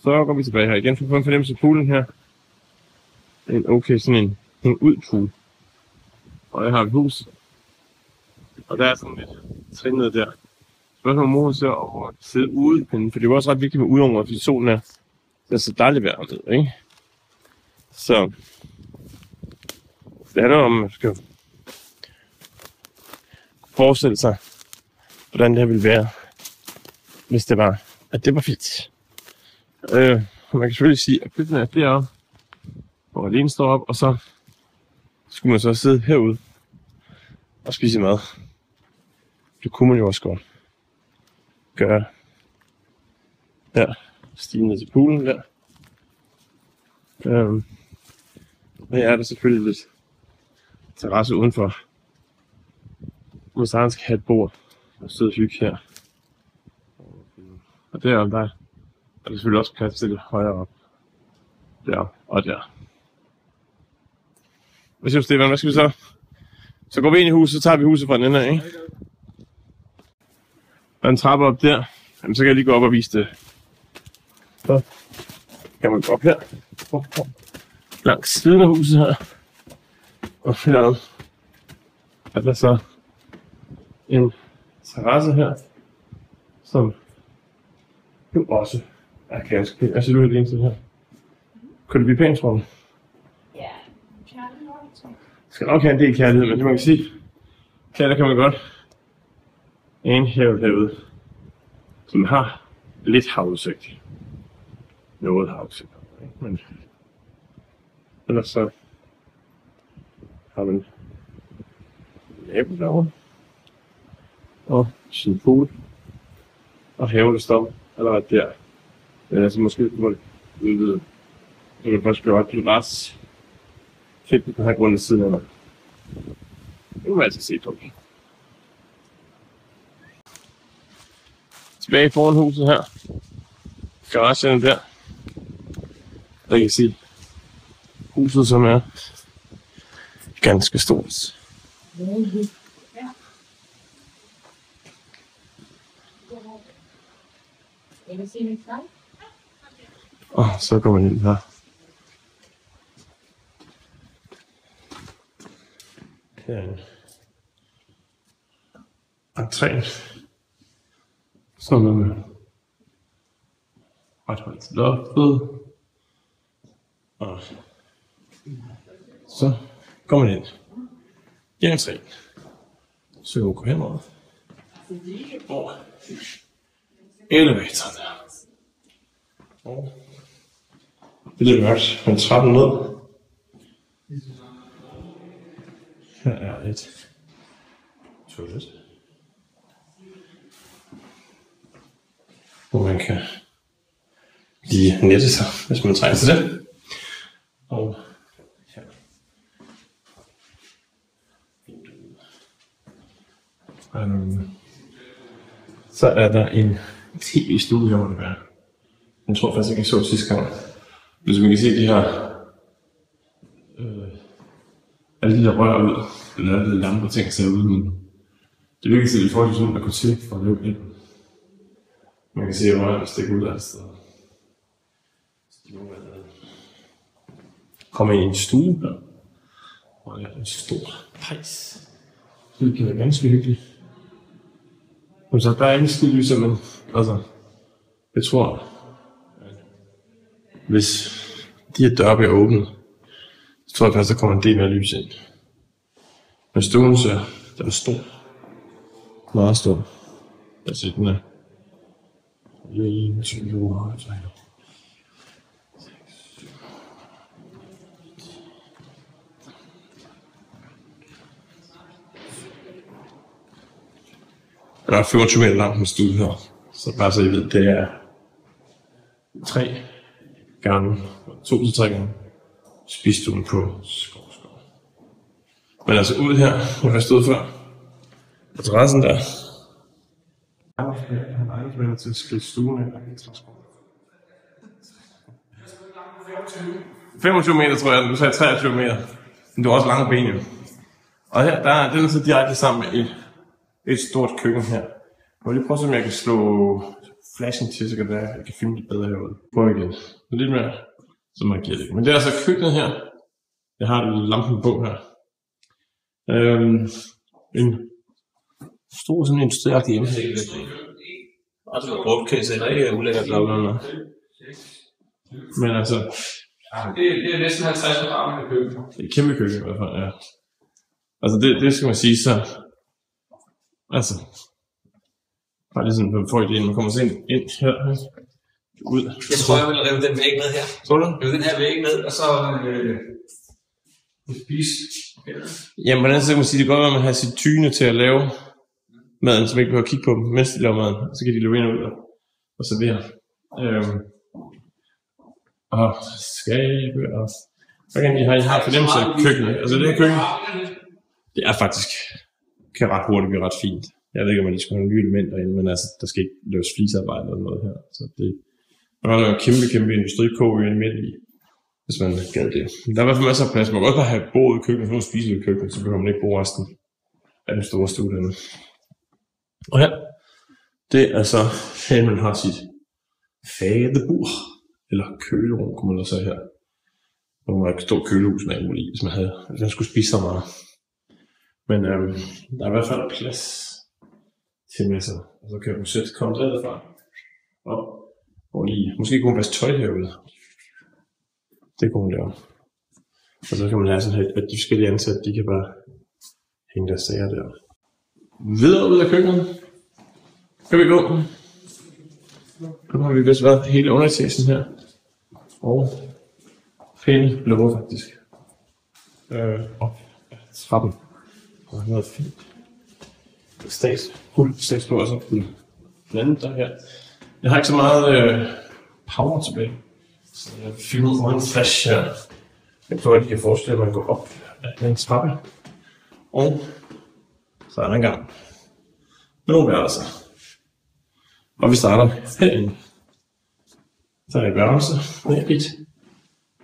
Så går vi tilbage her igen for at få en fornemmelse af poolen her. En okay, sådan en udpool. Og der har vi huset. Og der er sådan lidt trinnet der. Spørgsmålet om mor så over at sidde ude, for det er også ret vigtigt med udeområdet, fordi solen er så dejligt vejr ned, ikke? Så det handler om, at man skal forestille sig, hvordan det her ville være, hvis det var, at det var fint. Man kan selvfølgelig sige, at køkkenet er deroppe, hvor alene står op, og så skulle man så sidde herude og spise mad. Det kunne man jo også godt gøre her. Stige ned til poolen der. Og her er der selvfølgelig lidt terrasse udenfor. Man sagtens skal have et bord og sidde og hygge her. Og deroppe der er der selvfølgelig også plads til lidt højere op. Der og der. Hvad siger du, Stefan? Hvad skal vi så? Så går vi ind i huset, så tager vi huset fra den ende af, ikke? Der er en trappe op der. Jamen, så kan jeg lige gå op og vise det. Så kan man gå op her. Langs siden af huset her. Og her er der så en terrasse her, som jo også er ganske pænt. Jeg ser du det eneste her. Kunne det blive pænt, tror du? Ja, kærlighed. Skal nok have en del kærlighed, men det man kan sige, der kan man godt en have derude, som har lidt havudsigt. Noget havudsigt, men ellers så har man nabo derovre, og sin pool, og haven der står allerede der. Men altså måske kunne man udvide, så kan først gøre et glas fedt på den her grund af siden af mig. Det må man altså se på. Tilbage foran huset her. Garagen der. Der kan I se huset, som er ganske stort. Og så går man ind her. Her er en entréen, som er ret højt til loftet. Og så går man ind i entréen. Så går vi henover. Og elevatoren der. Og det er lidt mørkt, men trappen ned. Her er et toilet, hvor man kan lige nette sig, hvis man trænger til det. Og her. Så er der en tv-stue her, hvor det er. Jeg tror faktisk ikke, jeg så sidste gang. Hvis man kan se de her alle de der rør ud, eller alle de lamper ting ser ud, men det virker til, at det får sådan at gå til for at løbe ind. Man kan se rørene stikke ud af stedet. Kommer ind i en stue her, hvor der er en stor pejs. Det kan være ganske hyggeligt. Men så der er ikke skidt lys, men altså, jeg tror, hvis de her døre bliver åbnet, så tror jeg faktisk, der kommer en del mere lys ind. Men stuen så, den er stor. Meget stor. Jeg ser den er 1, 2, 3. Der er 25 meter langt med stue her. Så bare så I ved, det er 3 gange, 2 til 3 gange spisestuen på skov. Men altså ud her, hvor jeg stod før, på terrassen der. Han ejendomsmænder til at skille stuen af. 25 meter tror jeg, du sagde 23 meter. Men du har også lange ben jo. Og her, den er så direkte sammen med et stort køkken her. Jeg vil lige prøve, om jeg kan slå flashing til, så kan det være, at jeg kan filme lidt bedre herude. Prøv igen. Lidt mere, så markerer det. Men det er altså køkkenet her. Jeg har lampen på her. En stor sådan industriagtig hjemmehæk. Og det var brugt, kan I se, der ikke er ulækkert lavlerne. Men altså... Det er næsten 50 kvadratmeter køkken. Det er et kæmpe køkken i hvert fald, ja. Altså det skal man sige, så... Altså... Bare lige sådan, man får idéen, man kommer så ind her, ud. Jeg tror, jeg vil rive den væg ned her. Tror du? Rive den her væg ned, og så... spise. Jamen, hvordan så kan man sige, det kan godt være, at man har sit tyne til at lave maden, så man ikke behøver at kigge på dem, mens de laver maden. Så kan de løbe ind og ud og servere. Og skabe og... Hvordan I har fornemmelse af køkkenet? Altså det her køkken, det er faktisk, kan ret hurtigt blive ret fint. Jeg ved ikke, om man lige skal have nogle nye elementer ind, men altså, der skal ikke laves flisearbejde eller noget her. Så det er en kæmpe industrikog midt i, hvis man gad det. Der er i hvert fald masser af plads. Man kan også bare have bord i køkkenet, så man spiser i køkkenet, så behøver man ikke bruge resten af den store stue dernede. Og her, det er så her, man har sit fadebur, eller kølerum, kunne man også have her. Hvor man har et stort kølehus med alt muligt, hvis man skulle spise så meget. Men der er i hvert fald plads til masser. Og så kan du sætte kontoret fra op, og lige, måske kunne man vaske tøj herude. Det kunne man lave. Og så kan man have sådan her, at de forskellige ansatte, de kan bare hænge deres sager der. Videre ud af køkkenet. Kan vi gå? Nu har vi vist været hele underetagen her. Og pæne blå faktisk. Op trappen. Og det har været fint. Statsblå også blandet der her. Jeg har ikke så meget power tilbage. Så jeg filmer med en flash her. Jeg tror, at I kan forestille mig at gå op ad en trappe. Og så er der en gang med nogle værelser. Og vi starter herinde. Så er der et værelse med et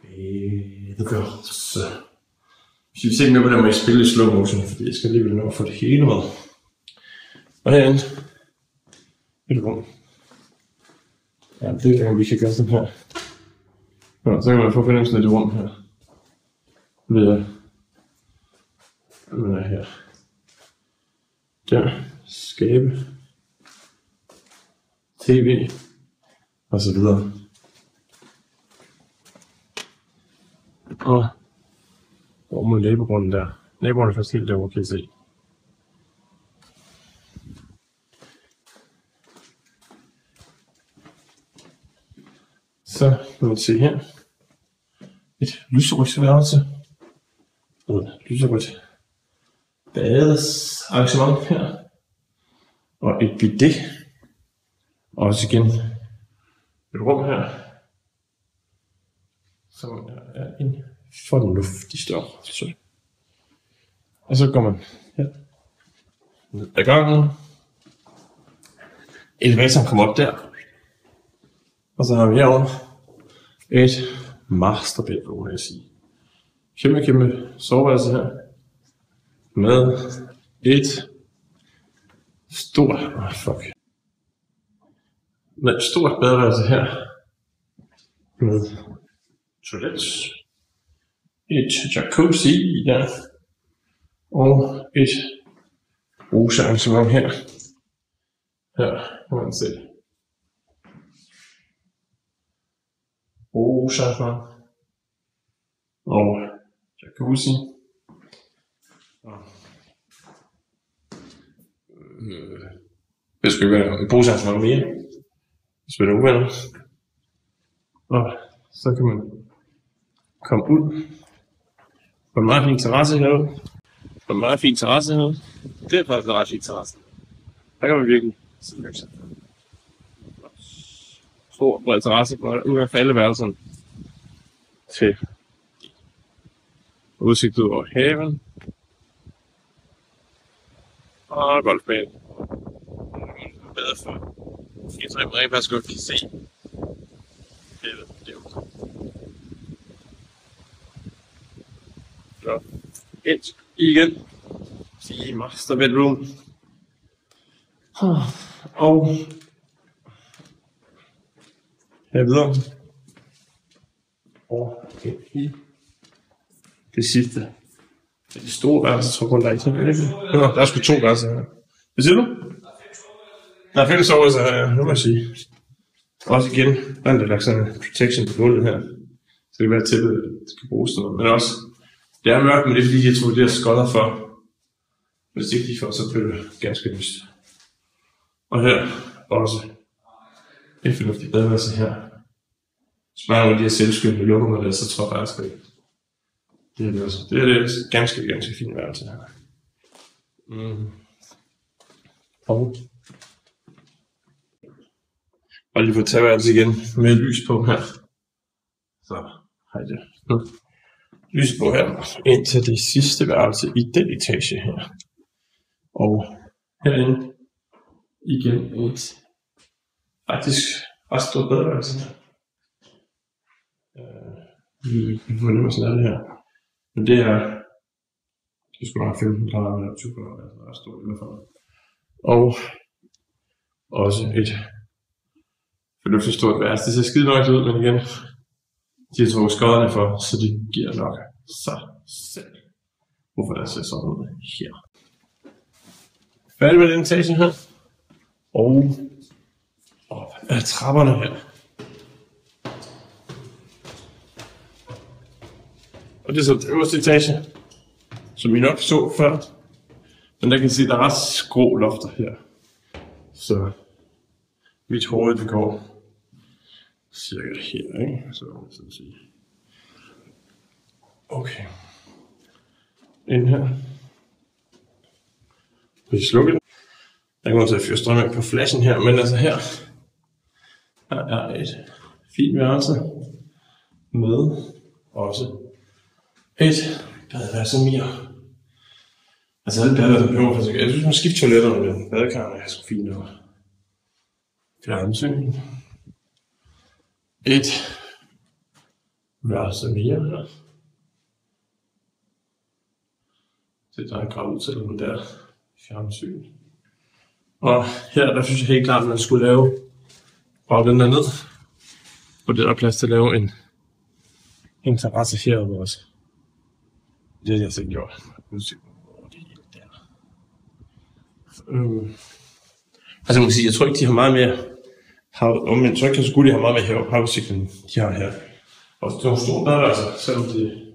badeværelse. Hvis I vil se mere på det, må I spille i slow motion, fordi jeg skal alligevel nå at få det hele med. Og herinde et rum. Ja, det er vi kan gøre sådan her. Ja, så kan man få fornemmelsen af det rum her. Ved at den er her. Der. Skabe. TV. Og så videre. Og over mod nabogrunden der. Naboerne er faktisk helt derovre, kan I se. Så kan man se her. Et lyserødt værelse. Og et lyserødt badesarrangement her. Og et bidet. Og også igen et rum her. Som er en fornuftig størrelse. Og så går man her ned ad gangen. Elevatoren kommer op der. Og så har vi herovre et master bedroom, vil jeg sige. Kæmpe soveværelse her. Med et stort, med et stort badeværelse her. Med toilet. Et jacuzzi der. Og et brugsarrangement her. Her kan man se. Brugsarrangement. Og jacuzzi. Det skal være et brugsarrangement mere. Hvis man er uvenner. Og så kan man komme ud på en meget fin terrasse herude. Det er faktisk en ret fin terrasse. Der kan man virkelig se sig. Stor bred terrasse, hvor der udgang for alle værelserne til udsigt ud over haven. Og golfbane. Bedre for jeg tror, jeg rent faktisk godt kan se det er så ind igen i master bedroom. Og Her videre. Og i det sidste. Det store værelse, tror jeg kun der er i sådan. Nå, der er sgu 2 værelser her. Hvad siger du? Der er 5 soveværelser her, ja. Nu må jeg sige. Også igen, der er lagt sådan en protection på gulvet her. Så det kan være til, at det skal bruges til noget. Men også, det er mørkt, men det er fordi, jeg tror, det er skodder for. Hvis det ikke lige får, så bliver det ganske lyst. Og her også et fornuftigt badeværelse her. Hvis man har de her selvskyldende lukker med det, så tror jeg faktisk ikke. Det er det også. Det er det ganske fint værelse her. Og lige på tagværelse igen med lys på her. Så har jeg det. Lys på her. Ind til det sidste værelse i den etage her. Og herinde igen et faktisk ret stort badeværelse her. Vi får nemlig sådan det her. Men det er, det skulle have 15 grader eller 20 grader, altså ret stort i hvert fald. Og også et fornuftigt stort værelse. Det ser skide nok ud, men igen, de har trukket skodderne for, så det giver nok sig selv. Hvorfor der ser sådan ud her. Færdig med den etage her. Og op ad trapperne her. Og det er så den øverste etage, som I nok så før. Men der kan I se, at der er ret skrå lofter her. Så mit hoved det går cirka her, ikke? Så sådan at sige. Okay. Ind her. Hvis I slukker den. Der kan man til at fyre strøm af på flashen her, men altså her er et fint værelse med også et badeværelse mere. Altså alle badeværelser behøver faktisk ikke. Jeg synes, man skifter toiletterne med badekarrene er så fint og fjernsyn. Et værelse mere her. Det der er gravet til den der fjernsyn. Og her der synes jeg helt klart, at man skulle lave bare den der ned. Og det er der plads til at lave en terrasse herude også. Det har jeg altså ikke gjort. Altså man kan sige, jeg tror ikke de har meget mere men jeg tror ikke, at de har meget mere havudsigt, end de har her. Og det er nogle store badeværelser, selvom det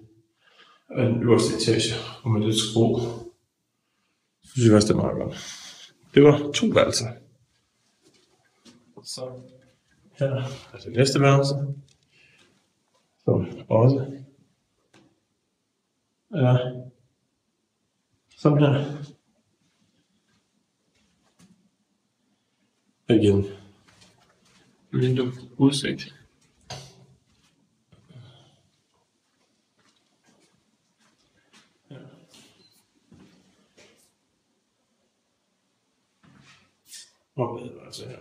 er den øverste etage, og med lidt skrå. Så synes jeg også, det er meget godt. Det var 2 værelser. Så her er det næste værelse, som også er sådan her. Igen. Vindue udsigt. Ja. Og hvad var altså her?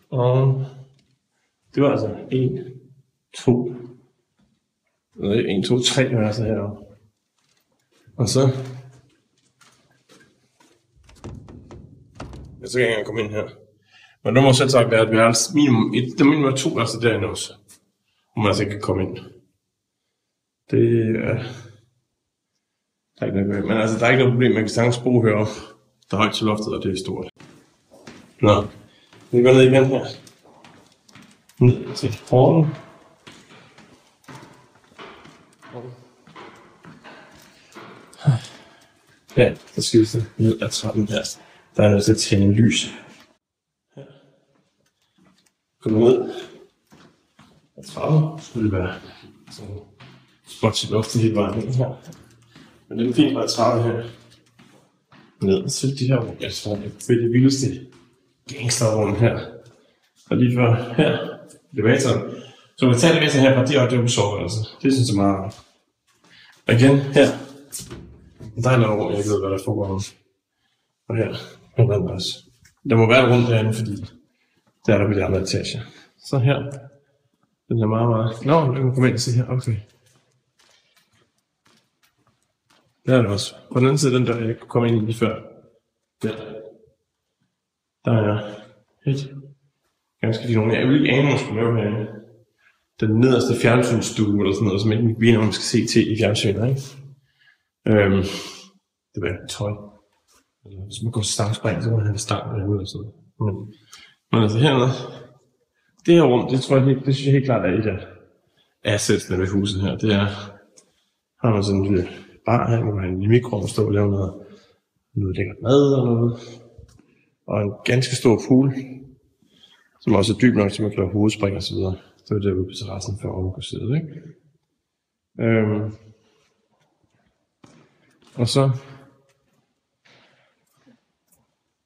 Og det var altså 1, 2, 1, 2, 3 værelser heroppe. Og så så kan jeg ikke engang komme ind her. Men der må selv sagt være et værelse minimum 2 værelser derinde også. Hvor man altså ikke kan komme ind. Det er der er ikke noget, men altså der er ikke noget problem, man kan sagtens bo heroppe. Der er højt til loftet, og det er stort. Nå, vi går ned igen her. Ned til hallen. Ja, der skal vi så ned ad trappen her. Der er nødt til at tænde lys. Her. Gå ned ad trappen. Så skulle det være sådan spot i luften hele vejen ned her. Men det er fint at trappe her. Ned til de her rum. Jeg tror, det er det vildeste gangsterrum her. Og lige for her, elevatoren. Så man tager elevatoren her fra direkte op på soveværelset. Det synes jeg er meget rart. Og igen her. Der er noget rum, jeg ikke ved, hvad der foregår. Og her. Der må være et rum derinde, fordi det er der på de andre etager. Så her. Den er meget... Nå, jeg kan komme ind og se her. Okay. Der er det også. På den anden side, den der jeg kunne komme ind i lige før. Der er et ganske fint. Jeg vil ikke ane, man skulle lave herinde. Den nederste fjernsynsstue, eller sådan noget, som ikke ved, når man skal se til i fjernsynet, ikke? Det var tøj. Hvis man går til stangspring, så må man have stang derude og sådan noget. Men altså hernede, det her rum, det tror jeg, det synes jeg helt klart er et af assetsene ved huset her. Det er, har man sådan en lille bar her, hvor man har en lille mikro og stå og lave noget lækkert mad og noget. Og en ganske stor pool, som også er dyb nok, så man kan lave hovedspring og så videre. Det var derude på terrassen, før man kunne sidde, ikke? Og så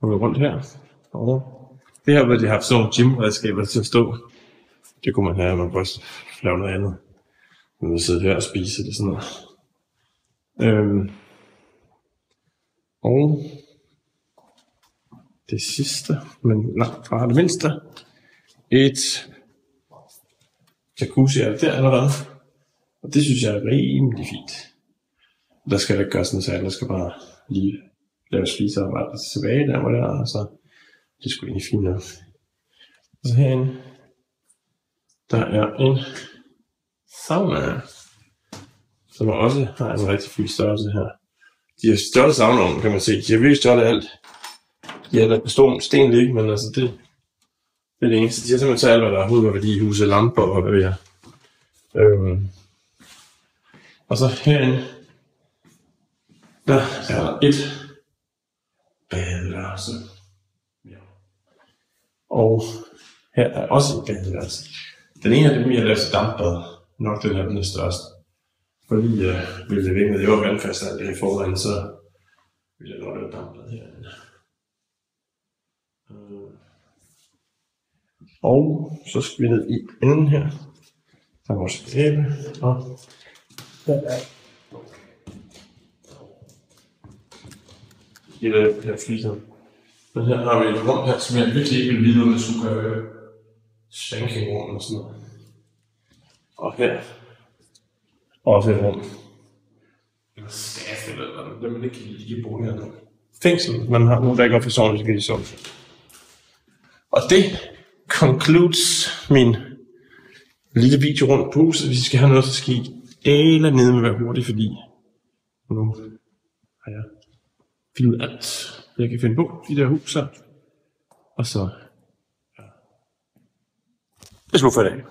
går vi rundt her. Det her, hvor de har haft sådan nogle gymredskaber til at stå. Det kunne man have, man kunne også lave noget andet. Man vil sidde her og spise det sådan noget. Og det sidste, men langt fra det mindste, et jacuzzi er der allerede. Og det synes jeg er rimelig fint. Der skal jeg ikke gøre sådan, så der skal bare lige lave flisearbejde tilbage der, hvor det er, og så det er sgu egentlig fint nok. Og så herinde, der er en sauna, som også har en rigtig fin størrelse her. De har større saunaovn, kan man se. De har virkelig større alt. De har der sten ligge, men altså det er det eneste. De har simpelthen taget alt, hvad der overhovedet var værdi i huset, lamper og hvad ved jeg. Og så herinde, der er der et badeværelse. Ja. Og her er også et badeværelse. Den ene er det mere lavet til dampbad. Nok den her, den er største. Fordi vil det væk, når det var vandfast alt det i forvejen, så vil jeg nok lave dampbad herinde. Og så skal vi ned i enden her. Der er vores æble, og der er det her fliser. Men her har vi et rum her, som jeg virkelig ikke vil vide, om det skulle gøre spanking-rum og sådan noget. Og her også et rum. Eller skaf eller noget, der man ikke kan lige bo her nu. Fængsel, man har nogen, der ikke går for sovn, så kan de sove. Og det concludes min lille video rundt på huset. Hvis I skal have noget, så skal I dele ned med at være hurtigt, fordi nu har jeg filmet alt, jeg kan finde på i det her hus her. Og så, ja. Det er slut for i dag.